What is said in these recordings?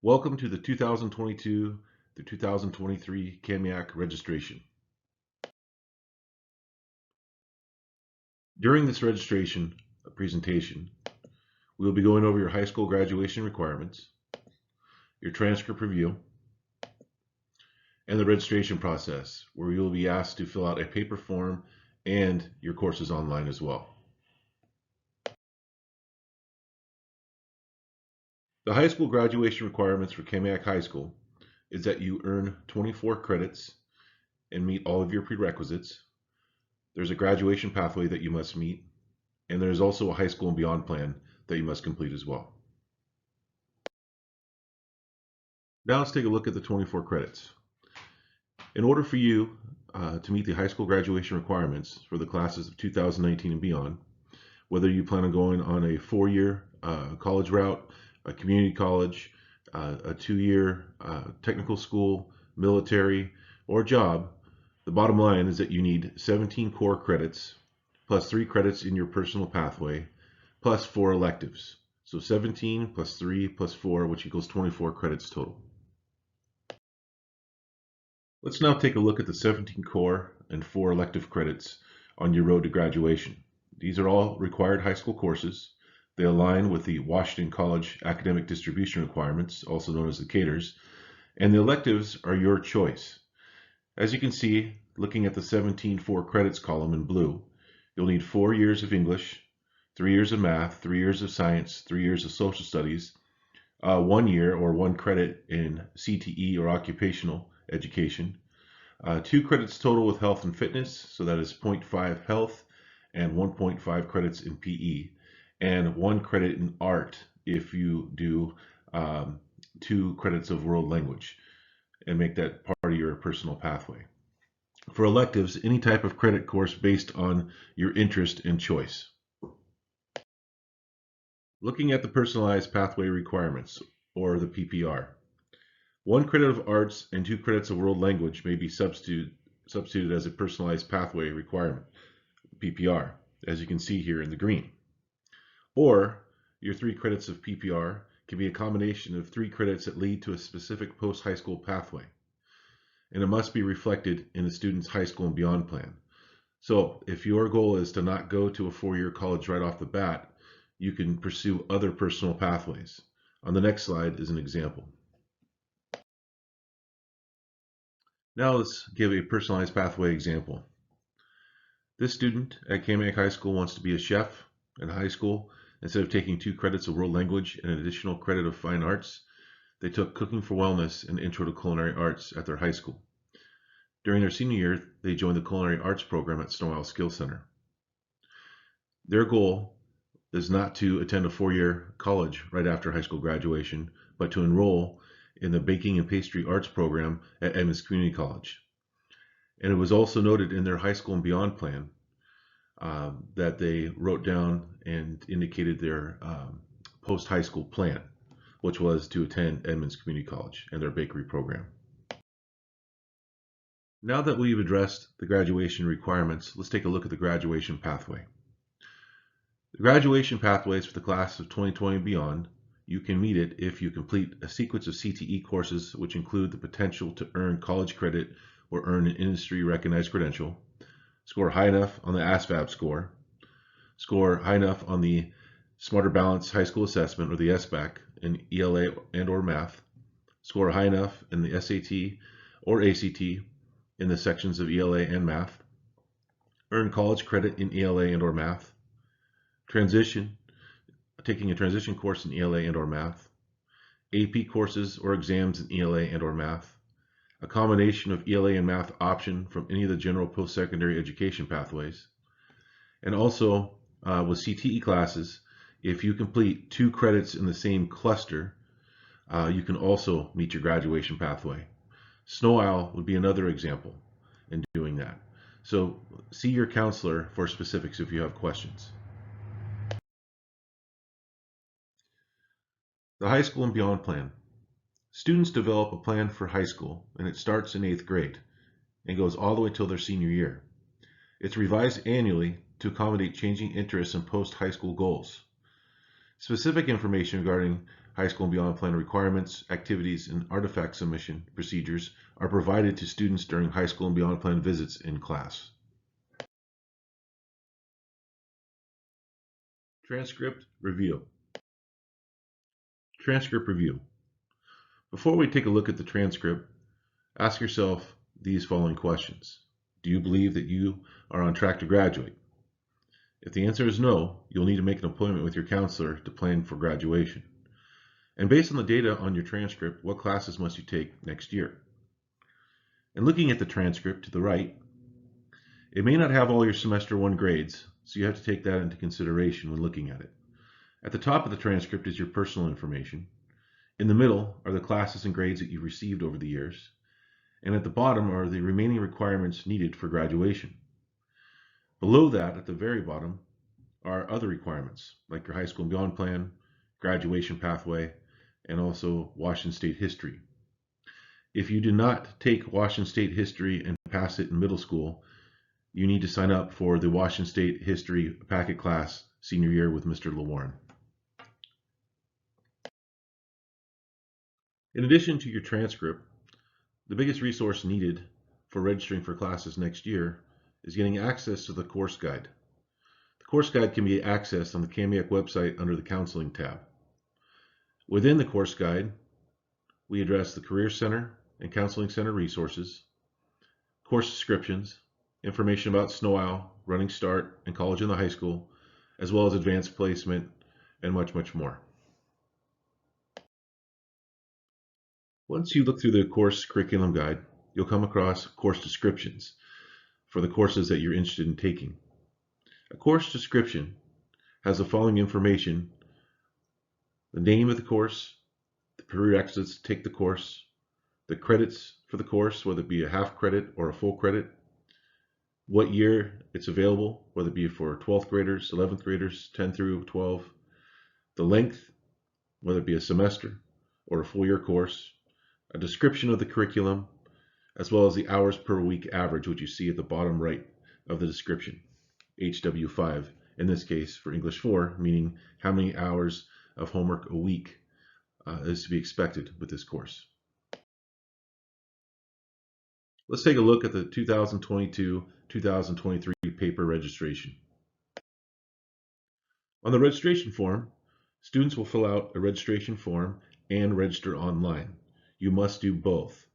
Welcome to the 2022 through 2023 CAMIAC registration. During this registration presentation, we will be going over your high school graduation requirements, your transcript review, and the registration process, where you will be asked to fill out a paper form and your courses online as well. The high school graduation requirements for CAMIAC High School is that you earn 24 credits and meet all of your prerequisites. There's a graduation pathway that you must meet, and there's also a high school and beyond plan that you must complete as well. Now let's take a look at the 24 credits. In order for you to meet the high school graduation requirements for the classes of 2019 and beyond, whether you plan on going on a 4-year college route, a community college, a 2-year technical school, military, or job, the bottom line is that you need 17 core credits plus 3 credits in your personal pathway plus 4 electives. So 17 plus 3 plus 4, which equals 24 credits total. Let's now take a look at the 17 core and 4 elective credits on your road to graduation. These are all required high school courses. They align with the Washington College academic distribution requirements, also known as the CADRs, and the electives are your choice. As you can see, looking at the 17 4 credits column in blue, you'll need 4 years of English, 3 years of math, 3 years of science, 3 years of social studies, 1 year or 1 credit in CTE or occupational education, 2 credits total with health and fitness, so that is 0.5 health and 1.5 credits in PE, and 1 credit in art if you do 2 credits of world language and make that part of your personal pathway. For electives, any type of credit course based on your interest and choice. Looking at the personalized pathway requirements, or the PPR. 1 credit of arts and 2 credits of world language may be substituted as a personalized pathway requirement, PPR, as you can see here in the green. Or your 3 credits of PPR can be a combination of 3 credits that lead to a specific post-high school pathway. And it must be reflected in the student's high school and beyond plan. So if your goal is to not go to a 4-year college right off the bat, you can pursue other personal pathways. On the next slide is an example. Now let's give a personalized pathway example. This student at CAMIAC High School wants to be a chef in high school. Instead of taking 2 credits of world language and an additional credit of fine arts, they took Cooking for Wellness and Intro to Culinary Arts at their high school. During their senior year, they joined the Culinary Arts program at Snow Isle Skills Center. Their goal is not to attend a 4-year college right after high school graduation, but to enroll in the Baking and Pastry Arts program at Edmonds Community College. And it was also noted in their high school and beyond plan that they wrote down and indicated their post-high school plan, which was to attend Edmonds Community College and their bakery program. Now that we've addressed the graduation requirements, let's take a look at the graduation pathway. The graduation pathways for the class of 2020 and beyond, you can meet it if you complete a sequence of CTE courses which include the potential to earn college credit or earn an industry recognized credential, score high enough on the ASVAB score high enough on the Smarter Balance High School Assessment or the SBAC in ELA and or math, score high enough in the SAT or ACT in the sections of ELA and math, earn college credit in ELA and or math, taking a transition course in ELA and or math, AP courses or exams in ELA and or math, a combination of ELA and math option from any of the general post-secondary education pathways, and also with CTE classes, if you complete 2 credits in the same cluster, you can also meet your graduation pathway. Snow Isle would be another example in doing that. So see your counselor for specifics if you have questions. The high school and beyond plan. Students develop a plan for high school, and it starts in 8th grade and goes all the way till their senior year. It's revised annually to accommodate changing interests and post-high school goals. Specific information regarding high school and beyond plan requirements, activities, and artifact submission procedures are provided to students during high school and beyond plan visits in class. Transcript review. Transcript review. Before we take a look at the transcript, ask yourself these following questions. Do you believe that you are on track to graduate? If the answer is no, you'll need to make an appointment with your counselor to plan for graduation. And based on the data on your transcript, what classes must you take next year? And looking at the transcript to the right, it may not have all your semester 1 grades, so you have to take that into consideration when looking at it. At the top of the transcript is your personal information. In the middle are the classes and grades that you've received over the years. And at the bottom are the remaining requirements needed for graduation. Below that, at the very bottom, are other requirements, like your high school and beyond plan, graduation pathway, and also Washington State history. If you do not take Washington State history and pass it in middle school, you need to sign up for the Washington State history packet class senior year with Mr. LeWarren. In addition to your transcript, the biggest resource needed for registering for classes next year is getting access to the course guide. The course guide can be accessed on the KMEAC website under the Counseling tab. Within the course guide, we address the Career Center and Counseling Center resources, course descriptions, information about Snow Owl, Running Start, and college in the high school, as well as advanced placement, and much, much more. Once you look through the course curriculum guide, you'll come across course descriptions for the courses that you're interested in taking. A course description has the following information: the name of the course, the prerequisites to take the course, the credits for the course, whether it be a half credit or a full credit, what year it's available, whether it be for 12th graders, 11th graders, 10 through 12, the length, whether it be a semester or a full year course, a description of the curriculum, as well as the hours per week average, which you see at the bottom right of the description, HW5, in this case for English 4, meaning how many hours of homework a week is to be expected with this course. Let's take a look at the 2022-2023 paper registration. On the registration form, students will fill out a registration form and register online. You must do both.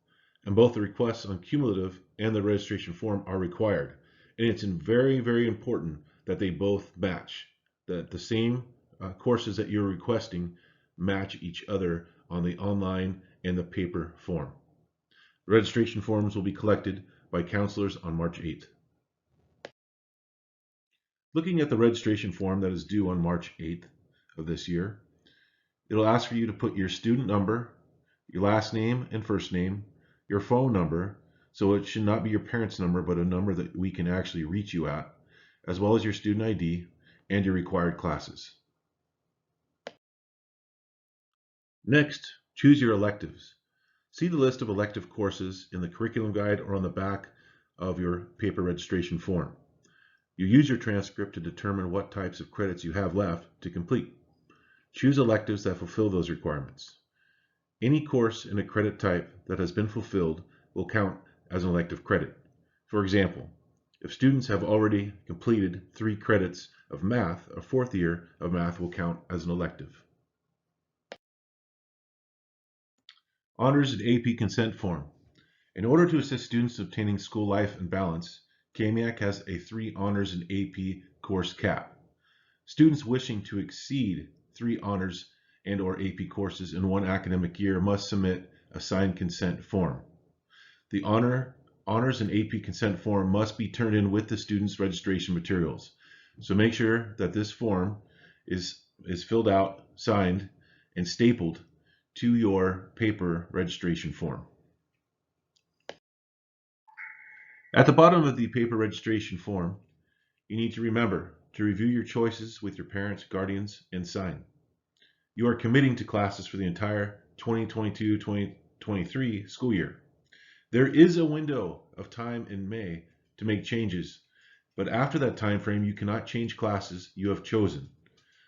And both the requests on cumulative and the registration form are required. And it's very, very important that they both match, that the same courses that you're requesting match each other on the online and the paper form. Registration forms will be collected by counselors on March 8th. Looking at the registration form that is due on March 8th of this year, it'll ask for you to put your student number, your last name and first name, your phone number, so it should not be your parents' number, but a number that we can actually reach you at, as well as your student ID and your required classes. Next, choose your electives. See the list of elective courses in the curriculum guide or on the back of your paper registration form. You use your transcript to determine what types of credits you have left to complete. Choose electives that fulfill those requirements. Any course in a credit type that has been fulfilled will count as an elective credit. For example, if students have already completed 3 credits of math, a 4th year of math will count as an elective. Honors and AP consent form. In order to assist students in obtaining school life and balance, KMEAC has a 3 honors and AP course cap. Students wishing to exceed 3 honors and/or AP courses in one academic year must submit a signed consent form. The honors and AP consent form must be turned in with the student's registration materials. So make sure that this form is filled out, signed, and stapled to your paper registration form. At the bottom of the paper registration form, you need to remember to review your choices with your parents, guardians, and sign. You are committing to classes for the entire 2022-2023 school year. There is a window of time in May to make changes, but after that time frame, you cannot change classes you have chosen.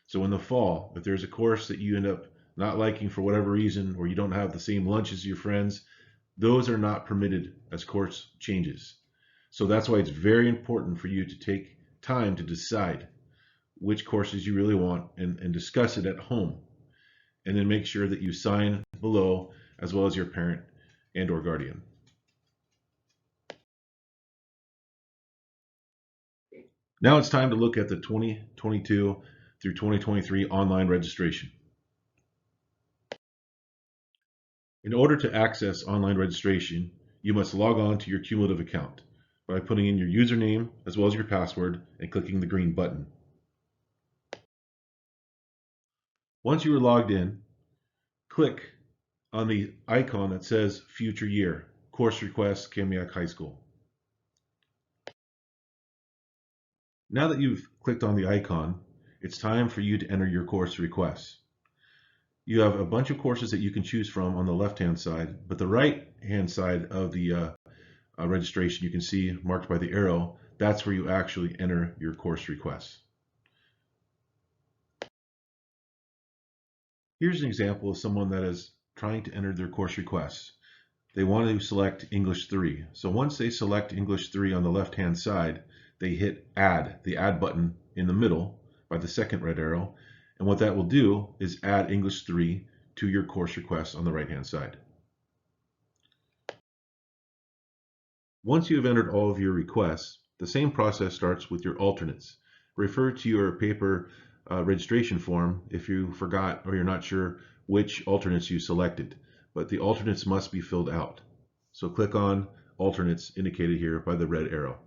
So in the fall, if there's a course that you end up not liking for whatever reason, or you don't have the same lunch as your friends, those are not permitted as course changes. So that's why it's very important for you to take time to decide which courses you really want and discuss it at home. And then make sure that you sign below as well as your parent and or guardian. Now it's time to look at the 2022 through 2023 online registration. In order to access online registration, you must log on to your cumulative account by putting in your username as well as your password and clicking the green button. Once you are logged in, click on the icon that says Future Year, Course Request, Kamiak High School. Now that you've clicked on the icon, it's time for you to enter your course requests. You have a bunch of courses that you can choose from on the left-hand side, but the right-hand side of the registration you can see marked by the arrow, that's where you actually enter your course requests. Here's an example of someone that is trying to enter their course requests. They want to select English 3. So once they select English 3 on the left-hand side, they hit Add, the Add button in the middle by the second red arrow. And what that will do is add English 3 to your course request on the right-hand side. Once you have entered all of your requests, the same process starts with your alternates. Refer to your paper registration form if you forgot or you're not sure which alternates you selected, but the alternates must be filled out. So click on alternates indicated here by the red arrow.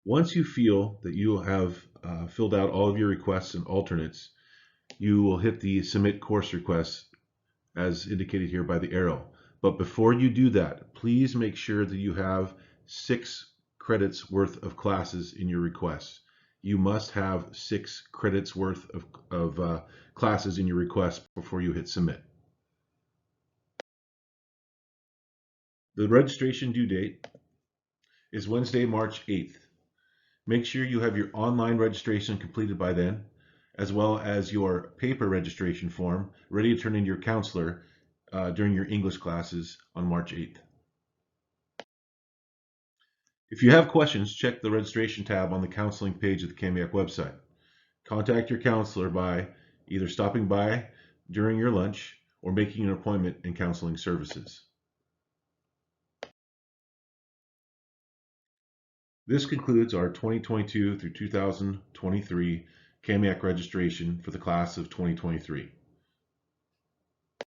Once you feel that you have filled out all of your requests and alternates, you will hit the submit course request as indicated here by the arrow. But before you do that, please make sure that you have 6 credits worth of classes in your request. You must have 6 credits worth of classes in your request before you hit submit. The registration due date is Wednesday, March 8th. Make sure you have your online registration completed by then, as well as your paper registration form ready to turn in your counselor during your English classes on March 8th. If you have questions, check the registration tab on the counseling page of the Kamiak website. Contact your counselor by either stopping by during your lunch or making an appointment in counseling services. This concludes our 2022 through 2023 Kamiak registration for the class of 2023.